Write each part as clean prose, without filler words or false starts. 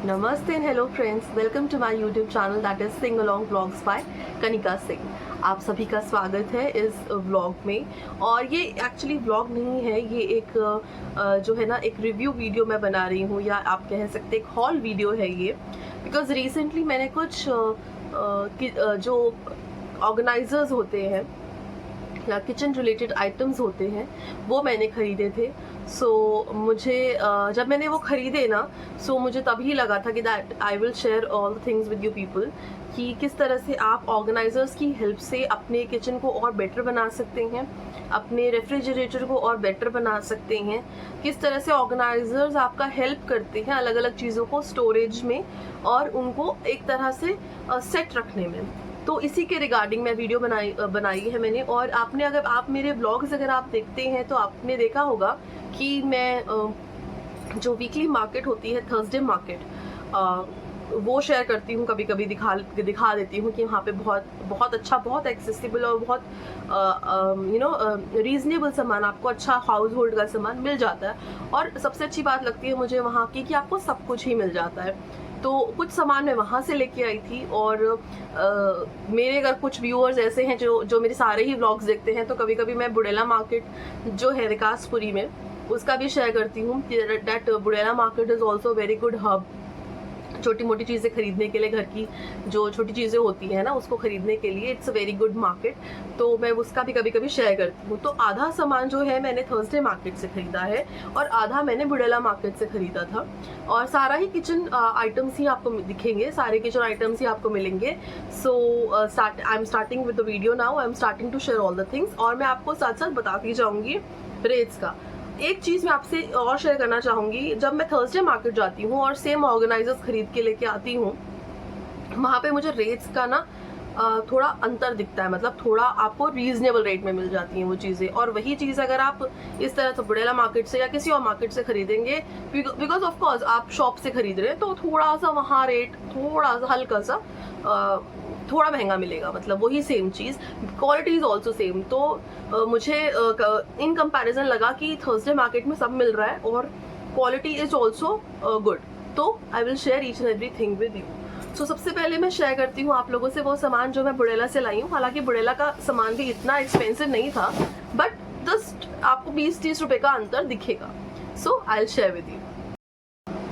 नमस्ते and hello friends, welcome to my YouTube channel that is sing along vlogs by Kanika Singh. आप सभी का स्वागत है इस व्लॉग में। और ये एक्चुअली व्लॉग नहीं है, ये एक जो है ना एक रिव्यू वीडियो मैं बना रही हूँ, या आप कह सकते एक हॉल वीडियो है ये। बिकॉज रिसेंटली मैंने कुछ जो ऑर्गेनाइजर्स होते हैं या किचन रिलेटेड आइटम्स होते हैं वो मैंने ख़रीदे थे। मुझे जब मैंने वो ख़रीदे ना, मुझे तभी लगा था कि that I will share all the things with you people, कि किस तरह से आप ऑर्गेनाइजर्स की हेल्प से अपने किचन को और बेटर बना सकते हैं, अपने रेफ्रिजरेटर को और बेटर बना सकते हैं, किस तरह से ऑर्गेनाइजर्स आपका हेल्प करते हैं अलग अलग चीज़ों को स्टोरेज में और उनको एक तरह से सेट रखने में। तो इसी के रिगार्डिंग मैं वीडियो बनाई है मैंने। और आपने अगर आप मेरे व्लॉग्स अगर आप देखते हैं तो आपने देखा होगा कि मैं जो वीकली मार्केट होती है, थर्सडे मार्केट, वो शेयर करती हूँ, कभी कभी दिखा देती हूँ कि वहाँ पे बहुत अच्छा, बहुत एक्सेसिबल और बहुत रीजनेबल सामान, आपको अच्छा हाउस होल्ड का सामान मिल जाता है। और सबसे अच्छी बात लगती है मुझे वहाँ की कि आपको सब कुछ ही मिल जाता है। तो कुछ सामान मैं वहाँ से लेके आई थी। और मेरे अगर कुछ व्यूअर्स ऐसे हैं जो मेरे सारे ही व्लॉग्स देखते हैं, तो कभी कभी मैं बुडेला मार्केट जो है विकासपुरी में, उसका भी शेयर करती हूँ। That Budela market is also very good hub, छोटी मोटी चीज़ें खरीदने के लिए, घर की जो छोटी चीज़ें होती हैं ना उसको खरीदने के लिए it's a very good market. तो मैं उसका भी कभी कभी शेयर करती हूँ। तो आधा सामान जो है मैंने थर्सडे मार्केट से ख़रीदा है और आधा मैंने बुडेला मार्केट से ख़रीदा था। और सारा ही किचन आइटम्स ही आपको दिखेंगे, सारे किचन आइटम्स ही आपको मिलेंगे। I am starting with the video now, I am starting to share all the things. और मैं आपको साथ साथ बताती जाऊँगी रेट्स का। एक चीज़ मैं आपसे और शेयर करना चाहूँगी, जब मैं थर्सडे मार्केट जाती हूँ और सेम ऑर्गेनाइजर्स खरीद के लेके आती हूँ, वहाँ पे मुझे रेट्स का ना थोड़ा अंतर दिखता है। मतलब थोड़ा आपको रीजनेबल रेट में मिल जाती हैं वो चीज़ें। और वही चीज़ अगर आप इस तरह से बुडेला मार्केट से या किसी और मार्केट से खरीदेंगे, बिकॉज ऑफ कोर्स आप शॉप से खरीद रहे हैं, तो थोड़ा सा वहाँ रेट थोड़ा सा हल्का सा थोड़ा महंगा मिलेगा। मतलब वही same cheese, quality is also same. तो मुझे इन कंपैरिजन लगा कि थर्सडे मार्केट में सब मिल रहा है और क्वालिटी इज़ ऑल्सो गुड। तो I will share each and every thing with you. सबसे पहले मैं शेयर करती हूँ आप लोगों से वो सामान जो मैं बुडेला से लाई हूँ। हालांकि बुडेला का सामान भी इतना एक्सपेंसिव नहीं था, बट जस्ट आपको 20-30 रुपये का अंतर दिखेगा। आई विल शेयर विद यू।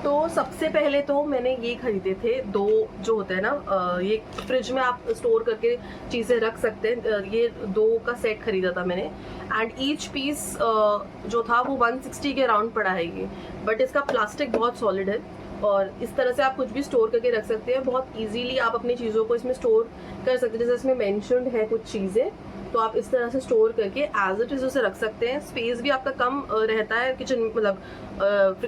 तो सबसे पहले तो मैंने ये खरीदे थे दो, जो होते हैं ना ये फ्रिज में आप स्टोर करके चीज़ें रख सकते हैं, ये दो का सेट खरीदा था मैंने। एंड ईच पीस जो था वो 160 के अराउंड पड़ा है ये। बट इसका प्लास्टिक बहुत सॉलिड है और इस तरह से आप कुछ भी स्टोर करके रख सकते हैं। बहुत इजीली आप अपनी चीज़ों को इसमें स्टोर कर सकते हैं। जैसे इसमें मेंशन्ड है कुछ चीज़ें, तो आप इस तरह से स्टोर करके एज इट इज उसे रख सकते हैं। स्पेस भी आपका कम रहता है किचन, मतलब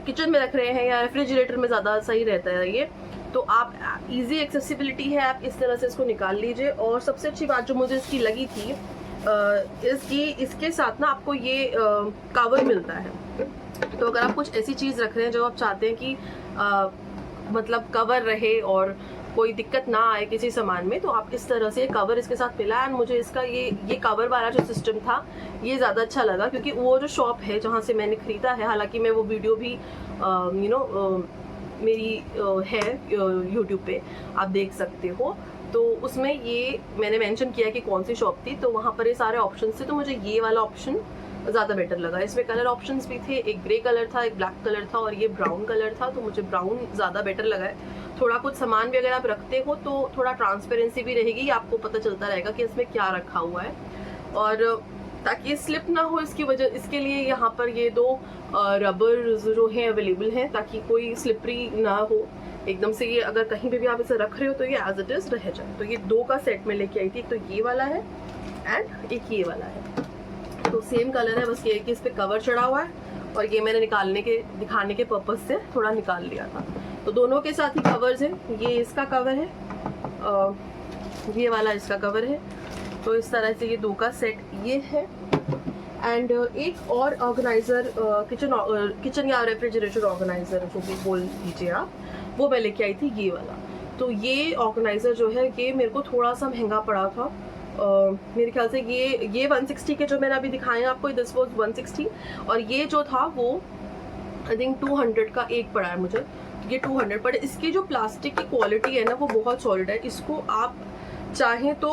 किचन में रख रहे हैं या रेफ्रिजरेटर में ज़्यादा सही रहता है ये। तो आप इजी एक्सेसिबिलिटी है, आप इस तरह से इसको निकाल लीजिए। और सबसे अच्छी बात जो मुझे इसकी लगी थी, इसके साथ ना आपको ये कवर मिलता है। तो अगर आप कुछ ऐसी चीज़ रख रहे हैं जो आप चाहते हैं कि मतलब कवर रहे और कोई दिक्कत ना आए किसी सामान में, तो आप इस तरह से कवर इसके साथ मिला। एंड मुझे इसका ये कवर वाला जो सिस्टम था ये ज़्यादा अच्छा लगा, क्योंकि वो जो शॉप है जहाँ से मैंने ख़रीदा है, हालांकि मैं वो वीडियो भी मेरी है यूट्यूब पे, आप देख सकते हो। तो उसमें ये मैंने मेंशन किया कि कौन सी शॉप थी, तो वहाँ पर ये सारे ऑप्शन थे। तो मुझे ये वाला ऑप्शन ज़्यादा बेटर लगा। इसमें कलर ऑप्शंस भी थे, एक ग्रे कलर था, एक ब्लैक कलर था और ये ब्राउन कलर था। तो मुझे ब्राउन ज़्यादा बेटर लगा है। थोड़ा कुछ सामान भी अगर आप रखते हो तो थोड़ा ट्रांसपेरेंसी भी रहेगी, आपको पता चलता रहेगा कि इसमें क्या रखा हुआ है। और ताकि स्लिप ना हो इसके लिए यहाँ पर ये दो रबर जो हैं अवेलेबल हैं, ताकि कोई स्लिपरी ना हो एकदम से। ये अगर कहीं पे भी आप इसे रख रहे हो तो ये एज इट इज़ रह जाए। तो ये दो का सेट में लेके आई थी, एक तो ये वाला है एंड एक ये वाला है। तो सेम कलर है, बस ये कि इस पर कवर चढ़ा हुआ है और ये मैंने दिखाने के पर्पज़ से थोड़ा निकाल लिया था। तो दोनों के साथ ही कवर्स हैं। ये इसका कवर है, ये वाला इसका कवर है। तो इस तरह से ये दो का सेट ये है। एंड एक और ऑर्गेनाइज़र, किचन या रेफ्रिजरेटर ऑर्गेनाइज़र जो भी बोल दीजिए आप, वो मैं लेके आई थी, ये वाला। तो ये ऑर्गेनाइज़र जो है ये मेरे को थोड़ा सा महंगा पड़ा था। मेरे ख्याल से ये 160 के जो मैंने अभी दिखाए हैं आपको, दिस वाज 160। और ये जो था वो आई थिंक 200 का एक पड़ा है मुझे। ये 200, बट इसकी जो प्लास्टिक की क्वालिटी है ना वो बहुत सॉलिड है। इसको आप चाहें तो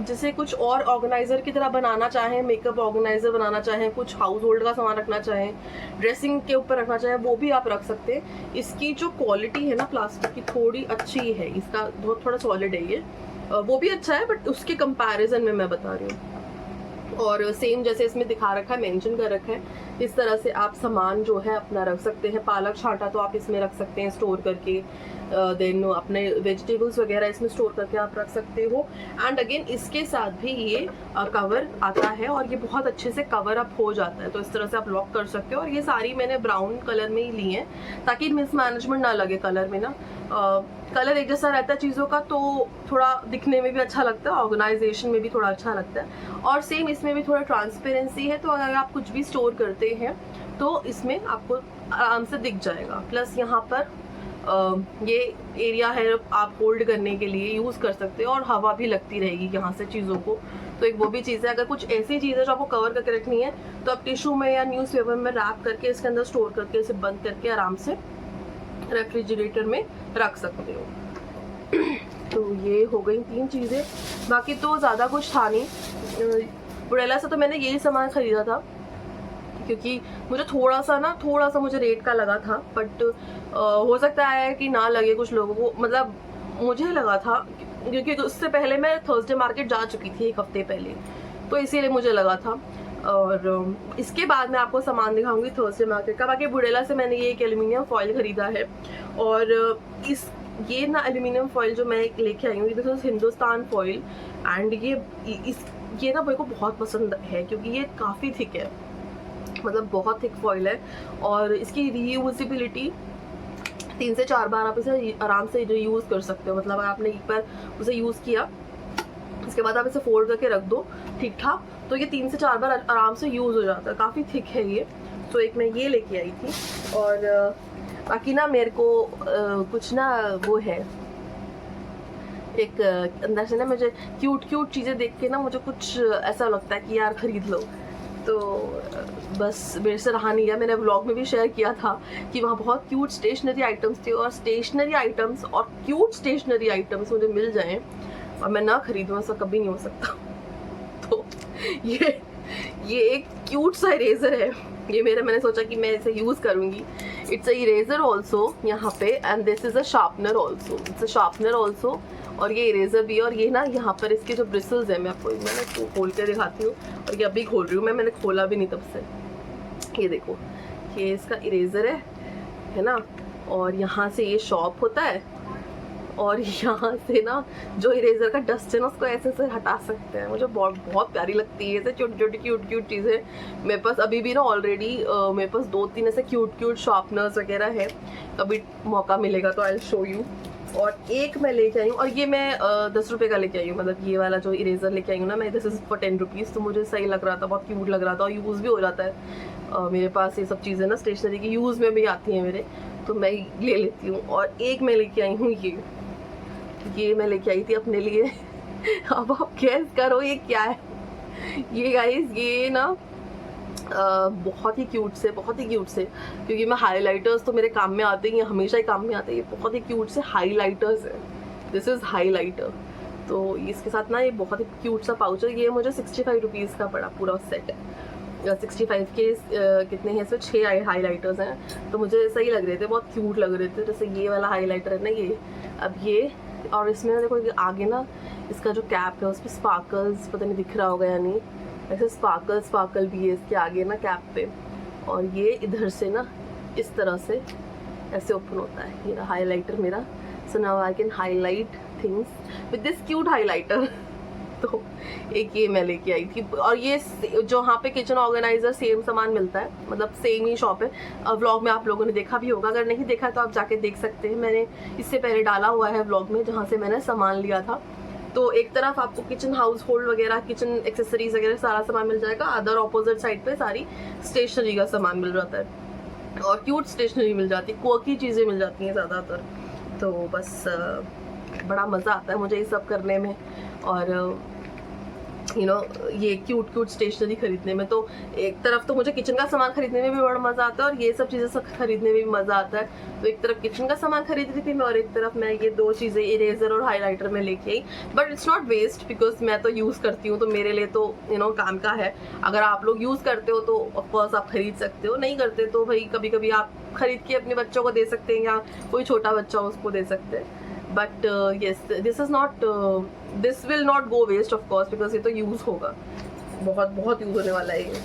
जैसे कुछ और ऑर्गेनाइज़र की तरह बनाना चाहें, मेकअप ऑर्गेनाइज़र बनाना चाहें, कुछ हाउस होल्ड का सामान रखना चाहें, ड्रेसिंग के ऊपर रखना चाहें, वो भी आप रख सकते हैं। इसकी जो क्वालिटी है ना प्लास्टिक की थोड़ी अच्छी है, इसका थोड़ा सॉलिड है ये, वो भी अच्छा है, बट उसके कंपैरिजन में मैं बता रही हूँ। और सेम जैसे इसमें दिखा रखा है, मेंशन कर रखा है, इस तरह से आप सामान जो है अपना रख सकते हैं। पालक छांटा तो आप इसमें रख सकते हैं स्टोर करके, देन अपने वेजिटेबल्स वगैरह इसमें स्टोर करके आप रख सकते हो। एंड अगेन इसके साथ भी ये कवर आता है और ये बहुत अच्छे से कवर अप हो जाता है, तो इस तरह से आप लॉक कर सकते हो। और ये सारी मैंने ब्राउन कलर में ही ली है ताकि मिसमैनेजमेंट ना लगे कलर में ना। कलर एक जैसा रहता है चीज़ों का तो थोड़ा दिखने में भी अच्छा लगता है, ऑर्गेनाइजेशन में भी थोड़ा अच्छा लगता है। और सेम इसमें भी थोड़ा ट्रांसपेरेंसी है, तो अगर आप कुछ भी स्टोर करते हैं तो इसमें आपको आराम से दिख जाएगा। प्लस यहाँ पर ये एरिया है आप होल्ड करने के लिए यूज़ कर सकते हो और हवा भी लगती रहेगी यहाँ से चीज़ों को, तो एक वो भी चीज़ है। अगर कुछ ऐसी चीज़ है जो आपको कवर करके रखनी है तो आप टिश्यू में या न्यूज़पेपर में रैप करके इसके अंदर स्टोर करके इसे बंद करके आराम से रेफ्रिजरेटर में रख सकते हो। तो ये हो गई 3 चीज़ें, बाकी तो ज़्यादा कुछ था नहीं। बुरेला से तो मैंने यही सामान ख़रीदा था क्योंकि मुझे थोड़ा सा मुझे रेट का लगा था, बट हो सकता है कि ना लगे कुछ लोगों को, मतलब मुझे लगा था क्योंकि उससे पहले मैं थर्सडे मार्केट जा चुकी थी 1 हफ्ते पहले, तो इसीलिए मुझे लगा था। और इसके बाद मैं आपको सामान दिखाऊंगी थर्सडे मार्केट का। बाकी बुरेला से मैंने ये एक एल्यूमिनियम फॉइल ख़रीदा है, और ये ना एल्यूमिनियम फॉइल जो मैं लेके आई हूँ, this is Hindustan foil, and ये ना मेरे को बहुत पसंद है क्योंकि ये काफ़ी थिक है, मतलब बहुत थिक फॉइल है। और इसकी रीयूजेबिलिटी 3 से 4 बार आप इसे आराम से रीयूज़ कर सकते हो। मतलब अगर आपने एक बार उसे यूज़ किया उसके बाद आप इसे फोल्ड करके रख दो ठीक ठाक, तो ये 3 से 4 बार आराम से यूज़ हो जाता है। काफ़ी थिक है ये, तो एक मैं ये लेके आई थी। और बाकी ना मेरे को कुछ ना वो है एक अंदर से ना मुझे क्यूट चीज़ें देख के ना मुझे कुछ ऐसा लगता है कि यार ख़रीद लो, तो बस मेरे से रहा नहीं गया। मैंने व्लॉग में भी शेयर किया था कि वहाँ बहुत क्यूट स्टेशनरी आइटम्स थे, और स्टेशनरी आइटम्स और क्यूट स्टेशनरी आइटम्स मुझे मिल जाएं और मैं ना खरीदूँ ऐसा कभी नहीं हो सकता। तो ये एक क्यूट सा इरेज़र है, ये मैंने सोचा कि मैं इसे यूज़ करूँगी। इट्स अ इरेज़र ऑल्सो यहाँ पे, and this is a sharpener also, it's a sharpener also, और ये इरेज़र भी है। और ये ना यहाँ पर इसके जो ब्रिसल्स हैं, मैंने खोल के दिखाती हूँ, और ये अभी खोल रही हूँ मैंने खोला भी नहीं तब से। ये देखो, ये इसका इरेज़र है ना, और यहाँ से ये शॉप होता है, और यहाँ से ना जो इरेज़र का डस्ट है ना उसको ऐसे से हटा सकते हैं। मुझे बहुत प्यारी लगती है ऐसे छोटी छोटी क्यूट चीज़ें। मेरे पास अभी भी ना ऑलरेडी मेरे पास 2-3 ऐसे क्यूट शार्पनर्स वगैरह है, कभी मौका मिलेगा तो आई विल शो यू। और एक मैं लेके आई हूँ, और ये मैं 10 रुपये का लेके आई हूँ, मतलब ये वाला जो इरेज़र लेके आई हूँ ना मैं, दिस इज़ फॉर 10 रुपीज़। तो मुझे सही लग रहा था, बहुत क्यूट लग रहा था, और यूज़ भी हो जाता है। मेरे पास ये सब चीज़ें ना स्टेशनरी की यूज़ में भी आती हैं मेरे, तो मैं ले लेती हूँ। और एक मैं लेके आई हूँ ये मैं लेके आई थी अपने लिए। अब आप गैस करो ये क्या है। ये गाइस ये ना बहुत ही क्यूट से क्योंकि मैं हाइलाइटर्स तो मेरे काम में आते ही हैं, हमेशा ही काम में आते हैं। ये बहुत ही क्यूट से हाइलाइटर्स है, दिस इज़ हाइलाइटर। तो इसके साथ ना ये बहुत ही क्यूट सा पाउच है। ये मुझे 65 रुपीज़ का पड़ा पूरा सेट है। 65 के कितने हैं इसमें 6 हाइलाइटर्स हैं, तो मुझे सही लग रहे थे, बहुत क्यूट लग रहे थे। जैसे ये वाला हाइलाइटर है ना ये, अब ये, और इसमें ना देखो आगे ना इसका जो कैप है उस पर स्पार्कल्स, पता नहीं दिख रहा होगा या नहीं, ऐसे स्पार्कल भी है इसके आगे ना कैप पे। और ये इधर से ना इस तरह से ऐसे ओपन होता है। ये हाइलाइटर मेरा, so now I can highlight things with this cute highlighter. तो एक ये मैं लेके आई थी। और ये जो यहाँ पे किचन ऑर्गेनाइजर सेम सामान मिलता है, मतलब सेम ही शॉप है। व्लॉग में आप लोगों ने देखा भी होगा, अगर नहीं देखा तो आप जाके देख सकते हैं। मैंने इससे पहले डाला हुआ है व्लॉग में जहाँ से मैंने सामान लिया था। तो एक तरफ आपको किचन हाउस होल्ड वगैरह, किचन एक्सेसरीज वगैरह सारा सामान मिल जाएगा, अदर ऑपोजिट साइड पे सारी स्टेशनरी का सामान मिल जाता है, और क्यूट स्टेशनरी मिल जाती है, क्वर्की चीज़ें मिल जाती हैं ज़्यादातर। तो बस बड़ा मज़ा आता है मुझे ये सब करने में। और ये क्यूट स्टेशनरी खरीदने में। तो एक तरफ तो मुझे किचन का सामान खरीदने में भी बड़ा मज़ा आता है और ये सब चीज़ें सब खरीदने में भी मज़ा आता है। तो एक तरफ किचन का सामान खरीद रही थी मैं और एक तरफ मैं ये 2 चीज़ें इरेजर और हाइलाइटर में लेके आई। But it's not waste because मैं तो यूज़ करती हूँ, तो मेरे लिए तो काम का है। अगर आप लोग यूज़ करते हो तो ऑफकोर्स आप खरीद सकते हो, नहीं करते तो भाई कभी कभी आप खरीद के अपने बच्चों को दे सकते हैं या कोई छोटा बच्चा हो उसको दे सकते हैं। But yes, this will not go waste of course because ये तो यूज़ होगा, बहुत यूज़ होने वाला है ये।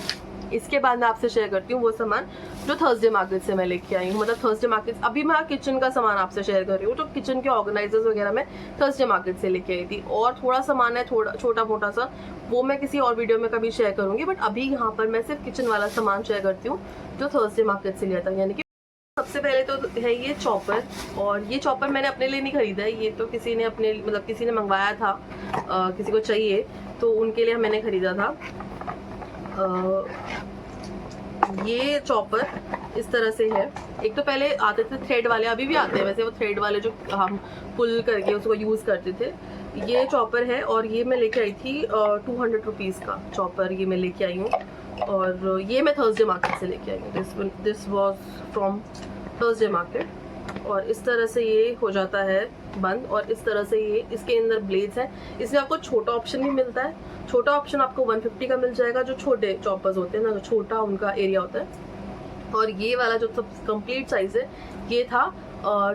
इसके बाद मैं आपसे शेयर करती हूँ वो सामान जो थर्सडे मार्केट से मैं लेके आई हूँ। मतलब थर्सडे मार्केट, अभी मैं किचन का सामान आपसे शेयर कर रही हूँ, तो किचन के ऑर्गेनाइजर्स वगैरह मैं थर्सडे मार्केट से लेके आई थी। और थोड़ा सामान है थोड़ा छोटा मोटा सा, वो मैं किसी और वीडियो में कभी शेयर करूँगी। बट अभी यहाँ पर मैं सिर्फ किचन वाला सामान शेयर करती हूँ जो थर्सडे मार्केट से लिया था। यानी कि सबसे पहले तो है ये चॉपर, और ये चॉपर मैंने अपने लिए नहीं खरीदा है, ये तो किसी ने किसी ने मंगवाया था, किसी को चाहिए तो उनके लिए मैंने खरीदा था। ये चॉपर इस तरह से है। एक तो पहले आते थे थ्रेड वाले, अभी भी आते हैं वैसे वो थ्रेड वाले जो हम पुल करके उसको यूज़ करते थे। ये चॉपर है और ये मैं लेके आई थी 200 रुपीज़ का चॉपर, ये मैं लेके आई हूँ। और ये मैं थर्सडे मार्केट से लेके आई हूँ, this was from Thursday market. और इस तरह से ये हो जाता है बंद, और इस तरह से ये इसके अंदर ब्लेड्स हैं। इसमें आपको छोटा ऑप्शन भी मिलता है, छोटा ऑप्शन आपको 150 का मिल जाएगा, जो छोटे चॉपर्स होते हैं ना, जो छोटा उनका एरिया होता है। और ये वाला जो सब कंप्लीट साइज है ये था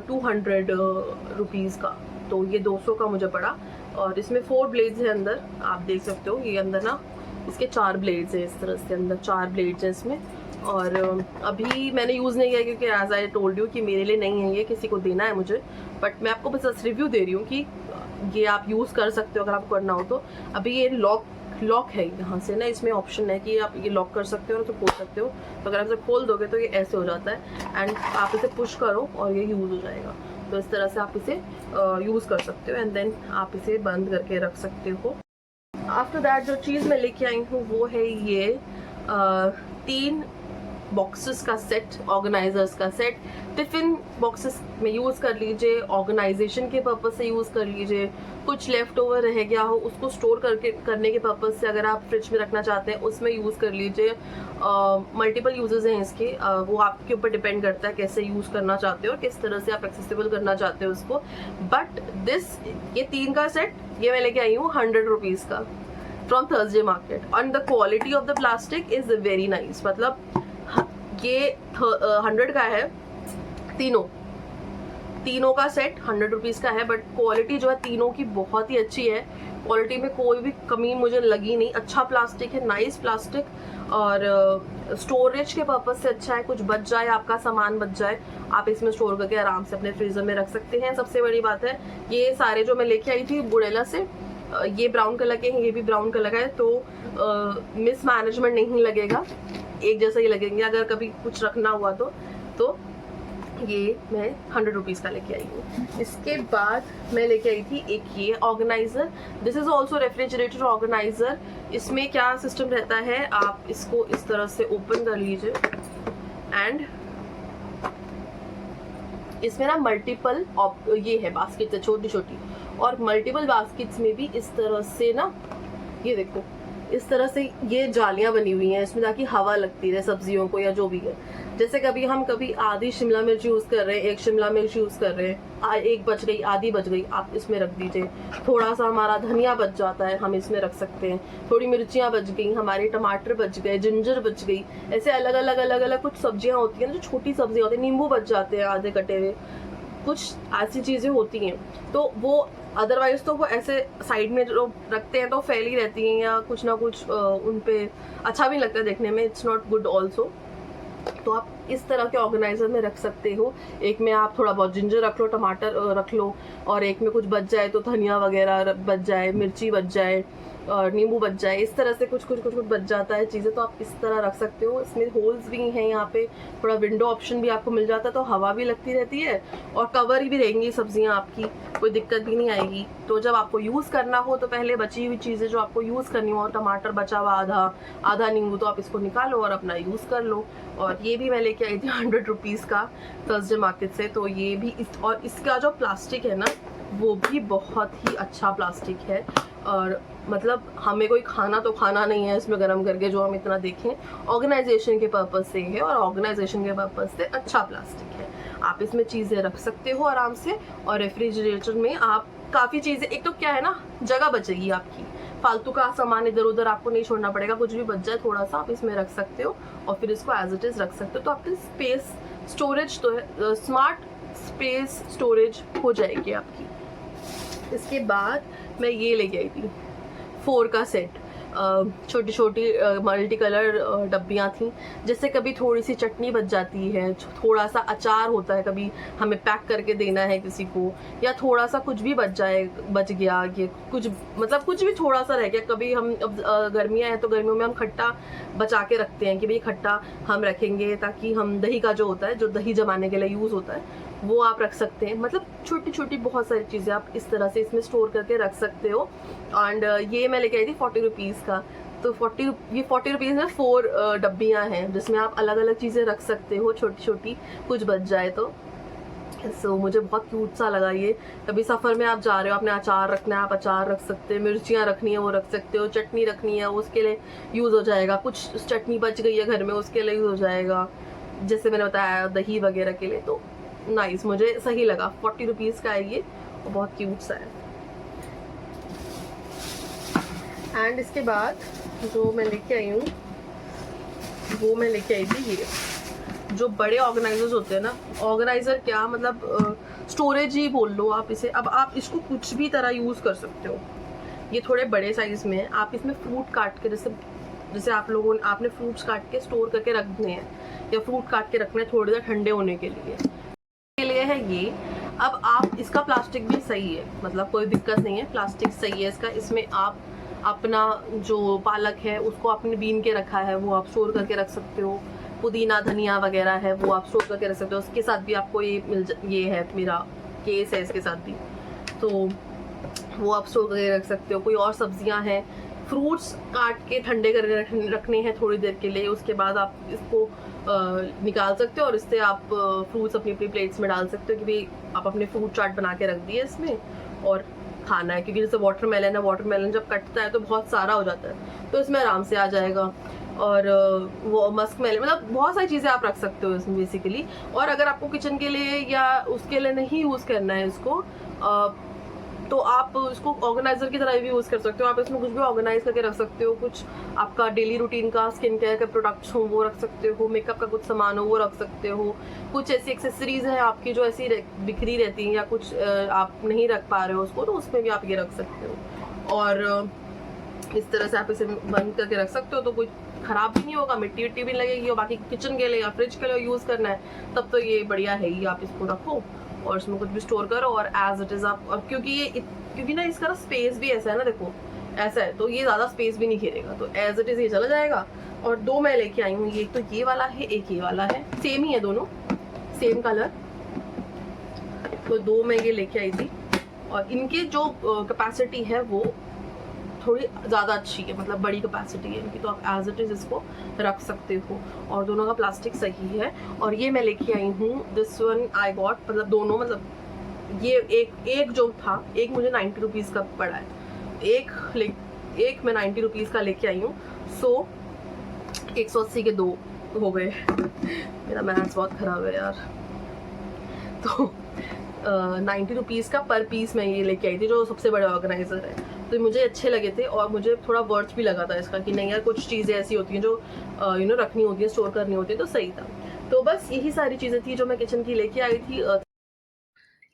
200 रुपीज़ का, तो ये 200 का मुझे पड़ा। और इसमें 4 ब्लेड्स हैं अंदर, आप देख सकते हो ये अंदर ना इसके 4 ब्लेड्स हैं, इस तरह से अंदर 4 ब्लेड्स हैं इसमें। और अभी मैंने यूज़ नहीं किया क्योंकि एज आई टोल्ड यू कि मेरे लिए नहीं है, ये किसी को देना है मुझे। बट मैं आपको बस रिव्यू दे रही हूँ कि ये आप यूज़ कर सकते हो अगर आपको करना हो तो। अभी ये लॉक है यहाँ से ना, इसमें ऑप्शन है कि आप ये लॉक कर सकते हो तो खोल सकते हो। तो अगर आप इसे खोल दोगे तो ये ऐसे हो जाता है, एंड आप इसे पुश करो और ये यूज़ हो जाएगा। तो इस तरह से आप इसे यूज़ कर सकते हो, एंड देन आप इसे बंद करके रख सकते हो। आफ्टर दैट जो चीज़ मैं लेके आई हूँ वो है ये 3 बॉक्सेस का सेट, ऑर्गेनाइजर्स का सेट। टिफ़िन बॉक्सेस में यूज़ कर लीजिए, ऑर्गेनाइजेशन के पर्पज़ से यूज़ कर लीजिए। कुछ लेफ़्ट ओवर रह गया हो उसको स्टोर करने के पर्पज़ से अगर आप फ्रिज में रखना चाहते हैं उसमें यूज़ कर लीजिए। मल्टीपल यूजेस हैं इसके, वो आपके ऊपर डिपेंड करता है कैसे यूज़ करना चाहते हो और किस तरह से आप एक्सेसिबल करना चाहते हो उसको। बट ये 3 का सेट ये मैं लेके आई हूँ 100 रुपीज़ का from Thursday market. And the quality of the plastic is very nice. मतलब ये 100 का है, तीनों का सेट 100 रुपीज़ का है। बट क्वालिटी जो है तीनों की बहुत ही अच्छी है, क्वालिटी में कोई भी कमी मुझे लगी नहीं। अच्छा प्लास्टिक है, नाइस प्लास्टिक, और स्टोरेज के पर्पज़ से अच्छा है। कुछ बच जाए, आपका सामान बच जाए, आप इसमें स्टोर करके आराम से अपने फ्रीजर में रख सकते हैं। सबसे बड़ी बात है ये सारे जो मैं लेके आई थी बुड़ेला से, ये ब्राउन कलर के हैं, ये भी ब्राउन कलर का है, तो मिस मैनेजमेंट नहीं लगेगा, एक जैसा ही लगेंगे अगर कभी कुछ रखना हुआ तो ये मैं 100 रुपीज़ का लेके आई हूँ। इसके बाद मैं लेके आई थी एक ये organiser, this is also refrigerator organiser. इसमें क्या सिस्टम रहता है, आप इसको इस तरह से ओपन कर लीजिए, एंड इसमें ना मल्टीपल ये है बास्केट है छोटी छोटी, और मल्टीपल बास्केट्स में भी इस तरह से ना ये देखो इस तरह से ये जालियां बनी हुई हैं इसमें, ताकि हवा लगती रहे सब्जियों को या जो भी है। जैसे कभी आधी शिमला मिर्च यूज़ कर रहे हैं, एक शिमला मिर्च यूज़ कर रहे हैं, एक बच गई, आधी बच गई, आप इसमें रख दीजिए। थोड़ा सा हमारा धनिया बच जाता है, हम इसमें रख सकते हैं। थोड़ी मिर्चियाँ बच गई, हमारे टमाटर बच गए, जिंजर बच गई, ऐसे अलग अलग कुछ सब्जियाँ होती हैं जो छोटी सब्जियाँ होती हैं, नींबू बच जाते हैं आधे कटे हुए, कुछ ऐसी चीज़ें होती हैं। तो वो अदरवाइज तो वो ऐसे साइड में जो रखते हैं तो फैली रहती हैं या कुछ ना कुछ उन पे अच्छा भी लगता है देखने में, इट्स नॉट गुड ऑल्सो। तो आप इस तरह के ऑर्गेनाइजर में रख सकते हो। एक में आप थोड़ा बहुत जिंजर रख लो, टमाटर रख लो, और एक में कुछ बच जाए तो धनिया वगैरह बच जाए, मिर्ची बच जाए, और नींबू बच जाए, इस तरह से कुछ बच जाता है चीज़ें, तो आप इस तरह रख सकते हो। इसमें होल्स भी हैं, यहाँ पे थोड़ा विंडो ऑप्शन भी आपको मिल जाता है, तो हवा भी लगती रहती है और कवर भी रहेंगी सब्जियाँ आपकी, कोई दिक्कत भी नहीं आएगी। तो जब आपको यूज़ करना हो तो पहले बची हुई चीज़ें जो आपको यूज़ करनी हो, टमाटर बचा हुआ आधा नींबू, तो आप इसको निकालो और अपना यूज़ कर लो। और ये भी मैं लेके आई थी 100 रुपीज़ का थर्सडे मार्केट से। तो ये भी और इसका जो प्लास्टिक है ना वो भी बहुत ही अच्छा प्लास्टिक है, और मतलब हमें कोई खाना तो खाना नहीं है इसमें गर्म करके जो हम इतना देखें, ऑर्गेनाइजेशन के पर्पज़ से है और ऑर्गेनाइजेशन के पर्पज़ से अच्छा प्लास्टिक है। आप इसमें चीज़ें रख सकते हो आराम से, और रेफ्रिजरेटर में आप काफ़ी चीज़ें, एक तो क्या है ना, जगह बचेगी आपकी, फालतू का सामान इधर उधर आपको नहीं छोड़ना पड़ेगा, कुछ भी बच जाए थोड़ा सा आप इसमें रख सकते हो और फिर इसको एज इट इज़ रख सकते हो। तो आपकी स्पेस स्टोरेज तो है, स्मार्ट स्पेस स्टोरेज हो जाएगी आपकी। इसके बाद मैं ये लेके आई थी 4 का सेट, छोटी छोटी मल्टी कलर डब्बियाँ थी, जिससे कभी थोड़ी सी चटनी बच जाती है, थोड़ा सा अचार होता है, कभी हमें पैक करके देना है किसी को, या थोड़ा सा कुछ भी बच गया, ये कुछ मतलब कुछ भी थोड़ा सा रह गया, कभी हम अब गर्मियाँ हैं तो गर्मियों में हम खट्टा बचा के रखते हैं कि भाई खट्टा हम रखेंगे ताकि हम दही का जो होता है, जो दही जमाने के लिए यूज़ होता है, वो आप रख सकते हैं। मतलब छोटी छोटी बहुत सारी चीज़ें आप इस तरह से इसमें स्टोर करके रख सकते हो। एंड ये मैं लेके आई थी 40 रुपीज़ का। तो 40 रुपीज़ में 4 डब्बियाँ हैं जिसमें आप अलग अलग चीज़ें रख सकते हो, छोटी छोटी, कुछ बच जाए तो। सो मुझे बहुत क्यूट सा लगा ये। कभी सफ़र में आप जा रहे हो, आपने अचार रखना है, आप अचार रख सकते हैं, मिर्चियाँ रखनी है वो रख सकते हो, चटनी रखनी है उसके लिए यूज़ हो जाएगा, कुछ चटनी बच गई है घर में उसके लिए यूज़ हो जाएगा, जैसे मैंने बताया दही वगैरह के लिए। तो नाइस, मुझे सही लगा। 40 रुपीज़ का है ये और बहुत क्यूट सा है। एंड इसके बाद जो मैं लेके आई हूँ वो मैं लेके आई थी ये जो बड़े ऑर्गेनाइजर्स होते हैं ना, ऑर्गेनाइज़र क्या मतलब स्टोरेज ही बोल लो आप इसे। अब आप इसको कुछ भी तरह यूज़ कर सकते हो। ये थोड़े बड़े साइज़ में है, आप इसमें फ्रूट काट के, जैसे आप लोगों ने आपने फ्रूट्स काट के स्टोर करके रखने हैं या फ्रूट काट के रखने हैं थोड़ी देर ठंडे होने के लिए है ये। अब आप इसका प्लास्टिक भी सही है, मतलब कोई दिक्कत नहीं है, प्लास्टिक सही है इसका। इसमें आप अपना जो पालक है उसको आपने बीन के रखा है वो आप स्टोर करके रख सकते हो, पुदीना धनिया वगैरह है वो आप स्टोर करके रख सकते हो। उसके साथ भी आपको ये है, मेरा केस है इसके साथ भी, तो वो आप स्टोर करके रख सकते हो। कोई और सब्जियां हैं, फ्रूट्स काट के ठंडे करके रखने हैं थोड़ी देर के लिए, उसके बाद आप इसको निकाल सकते हो और इससे आप फ्रूट्स अपनी अपनी प्लेट्स में डाल सकते हो कि भाई आप अपने फ्रूट चाट बना के रख दिए इसमें और खाना है। क्योंकि जैसे वाटरमेलन है, वाटरमेलन जब कटता है तो बहुत सारा हो जाता है, तो इसमें आराम से आ जाएगा। और वो मस्क मेलन, मतलब बहुत सारी चीज़ें आप रख सकते हो इसमें बेसिकली। और अगर आपको किचन के लिए या उसके लिए नहीं यूज़ करना है इसको, तो आप इसको ऑर्गेनाइजर की तरह भी यूज़ कर सकते हो। आप इसमें कुछ भी ऑर्गेनाइज करके रख सकते हो, कुछ आपका डेली रूटीन का स्किन केयर के प्रोडक्ट्स हो वो रख सकते हो, मेकअप का कुछ सामान हो वो रख सकते हो, कुछ ऐसी एक्सेसरीज हैं आपकी जो ऐसी बिखरी रहती हैं या कुछ आप नहीं रख पा रहे हो उसको, तो उसमें भी आप ये रख सकते हो। और इस तरह से आप इसे बंद करके रख सकते हो, तो कोई ख़राब भी नहीं होगा, मिट्टी विट्टी भी लगेगी। और बाकी किचन के लिए या फ्रिज के लिए यूज़ करना है तब तो ये बढ़िया है ही, आप इसको रखो और इसमें कुछ भी स्टोर करो और एज इट इज़ आप। और क्योंकि ना इसका स्पेस भी ऐसा है ना, देखो ऐसा है तो ये ज़्यादा स्पेस भी नहीं घेरेगा, तो एज इट इज़ ये चला जाएगा। और 2 मैं लेके आई हूँ, एक तो ये वाला है, एक ये वाला है, सेम ही है दोनों, सेम कलर। तो 2 मैं ये लेके आई थी और इनकी जो कैपेसिटी है वो थोड़ी ज़्यादा अच्छी है, मतलब बड़ी कैपेसिटी है इनकी, तो आप एज इट इज़ इसको रख सकते हो। और दोनों का प्लास्टिक सही है। और ये मैं लेके आई हूँ, दिस वन आई गॉट, मतलब दोनों, मतलब ये एक जो था, एक मुझे 90 रुपीज़ का पड़ा है, एक मैं 90 रुपीज़ का लेके आई हूँ। सो 180 के 2 हो गए। मेरा मैथ्स बहुत ख़राब है यार। तो 90 रुपीज़ का पर पीस मैं ये लेके आई थी, जो सबसे बड़ा ऑर्गेनाइज़र है। तो मुझे अच्छे लगे थे और मुझे थोड़ा वर्थ भी लगा था इसका कि नहीं यार, कुछ चीज़ें ऐसी होती हैं जो रखनी होती है, स्टोर करनी होती है, तो सही था। तो बस यही सारी चीज़ें थी जो मैं किचन की लेके आई थी।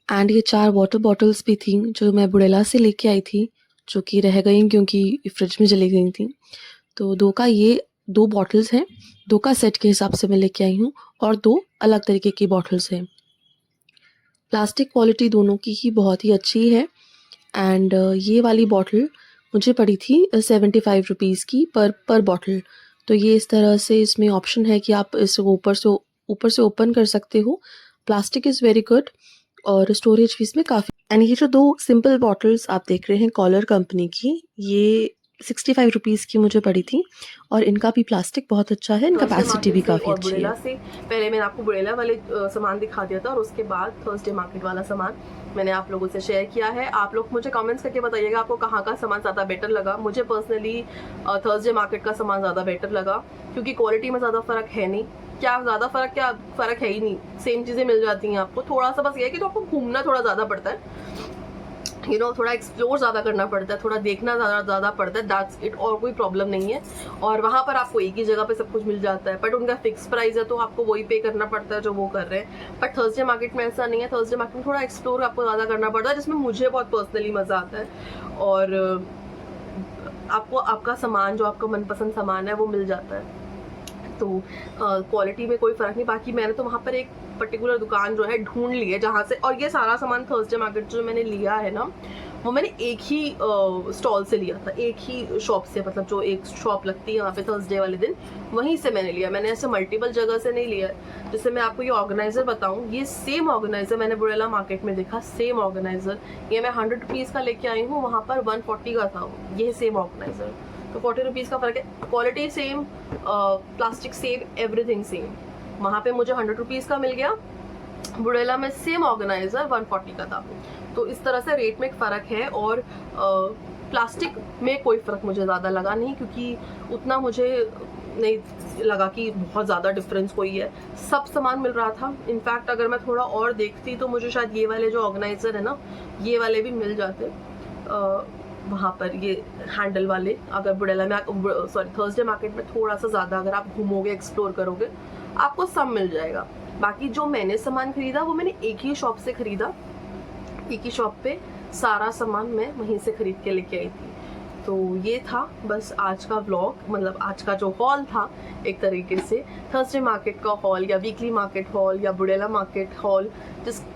एंड ये 4 वाटर बॉटल्स भी थी जो मैं बुड़ेला से लेके आई थी, जो कि रह गई क्योंकि फ्रिज में चली गई थी। तो 2 बॉटल्स हैं, 2 का सेट के हिसाब से मैं लेके आई हूँ और 2 अलग तरीके की बॉटल्स हैं। प्लास्टिक क्वालिटी दोनों की ही बहुत ही अच्छी है। एंड ये वाली बॉटल मुझे पड़ी थी 75 रुपीज़ की पर बॉटल। तो ये इस तरह से इसमें ऑप्शन है कि आप इसे ऊपर से ओपन कर सकते हो। प्लास्टिक इज़ वेरी गुड और स्टोरेज भी इसमें काफ़ी। एंड ये जो 2 सिंपल बॉटल्स आप देख रहे हैं कॉलर कंपनी की, ये 65 रुपीज़ की मुझे पड़ी थी और इनका भी प्लास्टिक बहुत अच्छा है, इनका थर्सडे कैपेसिटी भी मार्केट से काफ़ी और अच्छी बुड़ेला है। से पहले मैंने आपको बुड़ेला वाले सामान दिखा दिया था और उसके बाद थर्सडे मार्केट वाला सामान मैंने आप लोगों से शेयर किया है। आप लोग मुझे कमेंट्स करके बताइएगा आपको कहाँ का सामान ज़्यादा बेटर लगा। मुझे पर्सनली थर्सडे मार्केट का सामान ज़्यादा बेटर लगा क्योंकि क्वालिटी में ज़्यादा फ़र्क है नहीं। क्या ज़्यादा फ़र्क है ही नहीं, सेम चीज़ें मिल जाती हैं आपको। थोड़ा सा बस ये है कि तो आपको घूमना थोड़ा ज़्यादा पड़ता है, थोड़ा एक्सप्लोर ज़्यादा करना पड़ता है, थोड़ा देखना ज़्यादा पड़ता है, दैट्स इट, और कोई प्रॉब्लम नहीं है। और वहाँ पर आपको एक ही जगह पे सब कुछ मिल जाता है, बट उनका फिक्स प्राइस है तो आपको वही पे करना पड़ता है जो वो कर रहे हैं। बट थर्सडे मार्केट में ऐसा नहीं है। थर्सडे मार्केट में थोड़ा एक्सप्लोर आपको ज़्यादा करना पड़ता है, जिसमें मुझे बहुत पर्सनली मज़ा आता है और आपको आपका सामान, जो आपका मनपसंद सामान है, वो मिल जाता है। तो क्वालिटी में कोई फ़र्क नहीं। बाकी मैंने तो वहाँ पर एक पर्टिकुलर दुकान जो है ढूंढ ली है जहाँ से, और ये सारा सामान थर्सडे मार्केट जो मैंने लिया है ना, वो मैंने एक ही स्टॉल से लिया था, एक ही शॉप से, मतलब जो एक शॉप लगती है वहाँ पे थर्सडे वाले दिन, वहीं से मैंने लिया। मैंने ऐसे मल्टीपल जगह से नहीं लिया है। जैसे मैं आपको ये ऑर्गेनाइज़र बताऊँ, ये सेम ऑर्गेनाइज़र मैंने बुड़ेला मार्केट में देखा, सेम ऑर्गेनाइज़र ये मैं 100 रुपीज़ का लेके आई हूँ, वहाँ पर 140 का था ये सेम ऑर्गेनाइज़र। तो 40 रुपीज़ का फ़र्क है। Quality same, plastic same, everything same. वहाँ पे मुझे 100 रुपीज़ का मिल गया, बुड़ेला में सेम ऑर्गेनाइज़र 140 का था। तो इस तरह से रेट में एक फ़र्क है और प्लास्टिक में कोई फ़र्क मुझे ज़्यादा लगा नहीं, क्योंकि उतना मुझे नहीं लगा कि बहुत ज़्यादा डिफरेंस कोई है। सब सामान मिल रहा था। इनफैक्ट अगर मैं थोड़ा और देखती तो मुझे शायद ये वाले जो ऑर्गेनाइज़र है ना, ये वाले भी मिल जाते वहाँ पर, ये हैंडल वाले। अगर बुड़ेला में थर्सडे मार्केट में थोड़ा सा ज़्यादा अगर आप घूमोगे, एक्सप्लोर करोगे, आपको सब मिल जाएगा। बाकी जो मैंने सामान खरीदा वो मैंने एक ही शॉप से खरीदा, एक ही शॉप पे सारा सामान मैं वहीं से खरीद के लेके आई थी। तो ये था बस आज का व्लॉग, मतलब आज का जो हॉल था एक तरीके से, थर्सडे मार्केट का हॉल या वीकली मार्केट हॉल या बुड़ेला मार्केट हॉल,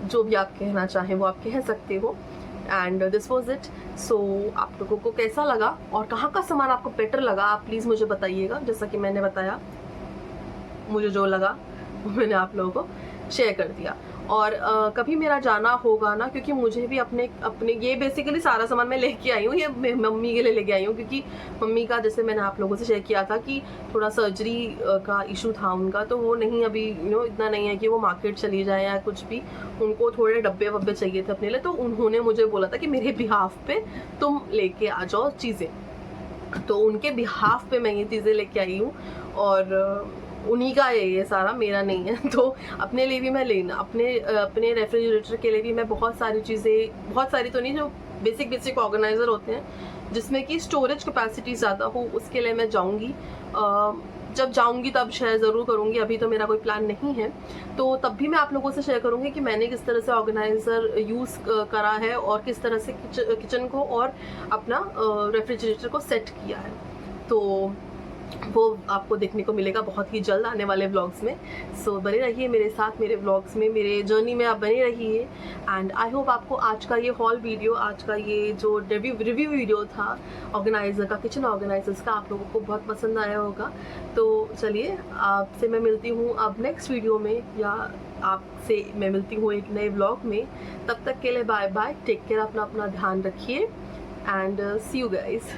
जो भी आप कहना चाहें वो आप कह सकते हो। And this was it. So आप लोगों को कैसा लगा और कहाँ का सामान आपको बेटर लगा, आप प्लीज़ मुझे बताइएगा। जैसा कि मैंने बताया, मुझे जो लगा वो मैंने आप लोगों को शेयर कर दिया। और कभी मेरा जाना होगा ना, क्योंकि मुझे भी अपने ये बेसिकली सारा सामान मैं लेके आई हूँ, ये मम्मी के लिए लेके आई हूँ, क्योंकि मम्मी का, जैसे मैंने आप लोगों से शेयर किया था कि थोड़ा सर्जरी का इशू था उनका, तो वो नहीं अभी इतना नहीं है कि वो मार्केट चली जाए या कुछ भी, उनको थोड़े डब्बे वब्बे चाहिए थे अपने लिए। तो उन्होंने मुझे बोला था कि मेरे बिहाफ पे तुम लेके आ जाओ चीज़ें, तो उनके बिहाफ पे मैं ये चीज़ें लेके आई हूँ और उन्हीं का है ये सारा, मेरा नहीं है। तो अपने लिए भी मैं अपने रेफ्रिजरेटर के लिए भी मैं बहुत सारी चीज़ें, बहुत सारी तो नहीं, जो बेसिक ऑर्गेनाइज़र होते हैं जिसमें कि स्टोरेज कैपेसिटी ज़्यादा हो, उसके लिए मैं जाऊँगी। जब जाऊँगी तब शेयर ज़रूर करूँगी, अभी तो मेरा कोई प्लान नहीं है। तो तब भी मैं आप लोगों से शेयर करूँगी कि मैंने किस तरह से ऑर्गेनाइज़र यूज़ करा है और किस तरह से किचन को और अपना रेफ्रिजरेटर को सेट किया है। तो वो आपको देखने को मिलेगा बहुत ही जल्द आने वाले व्लॉग्स में। सो बने रहिए मेरे साथ, मेरे व्लॉग्स में, मेरे जर्नी में आप बने रहिए। एंड आई होप आपको आज का ये हॉल वीडियो, आज का ये जो रिव्यू वीडियो था ऑर्गेनाइज़र का, किचन ऑर्गेनाइजर्स का, आप लोगों को बहुत पसंद आया होगा। तो चलिए, आपसे मैं मिलती हूँ अब नेक्स्ट वीडियो में, या आपसे मैं मिलती हूँ एक नए व्लॉग में। तब तक के लिए बाय बाय, टेक केयर, अपना ध्यान रखिए एंड सी यू गाइज।